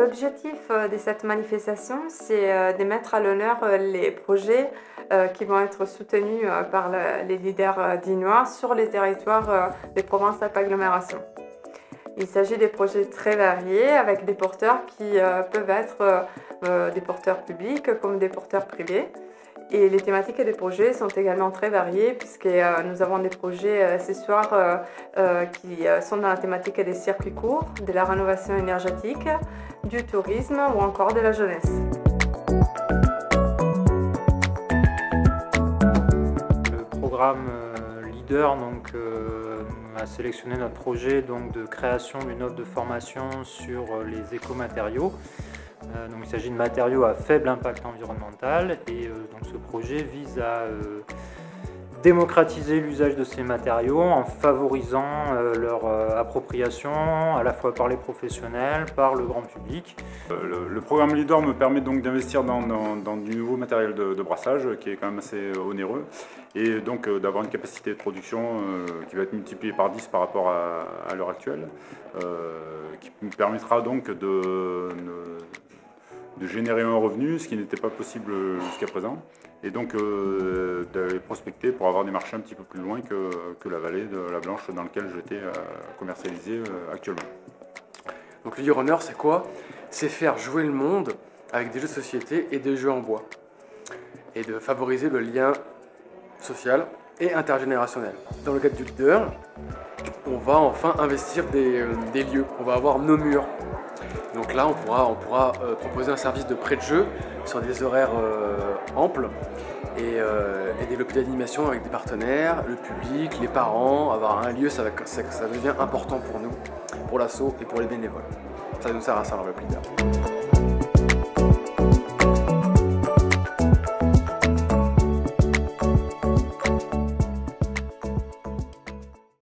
l'objectif de cette manifestation, c'est de mettre à l'honneur les projets qui vont être soutenus par les leaders dinois sur les territoires des provinces Alpes-Agglomération. Il s'agit de projets très variés avec des porteurs qui peuvent être des porteurs publics comme des porteurs privés. Et les thématiques des projets sont également très variées puisque nous avons des projets ce soir qui sont dans la thématique des circuits courts, de la rénovation énergétique, du tourisme ou encore de la jeunesse. Le programme Leader a sélectionné notre projet de création d'une offre de formation sur les écomatériaux. Il s'agit de matériaux à faible impact environnemental et ce projet vise à démocratiser l'usage de ces matériaux en favorisant leur appropriation à la fois par les professionnels, par le grand public. Le programme Leader me permet donc d'investir dans du nouveau matériel de brassage qui est quand même assez onéreux et donc d'avoir une capacité de production qui va être multipliée par 10 par rapport à l'heure actuelle, qui me permettra donc de générer un revenu, ce qui n'était pas possible jusqu'à présent, et donc d'aller prospecter pour avoir des marchés un petit peu plus loin que la vallée de la Blanche dans laquelle j'étais commercialisé actuellement. Donc le Runner, c'est quoi? C'est faire jouer le monde avec des jeux de société et des jeux en bois, et de favoriser le lien social et intergénérationnel. Dans le cadre du Leader, on va enfin investir des lieux, on va avoir nos murs. Donc là, on pourra proposer un service de prêt de jeu sur des horaires amples et développer l'animation avec des partenaires, le public, les parents. Avoir un lieu, ça devient important pour nous, pour l'asso et pour les bénévoles. Ça nous sert à ça, le Leader.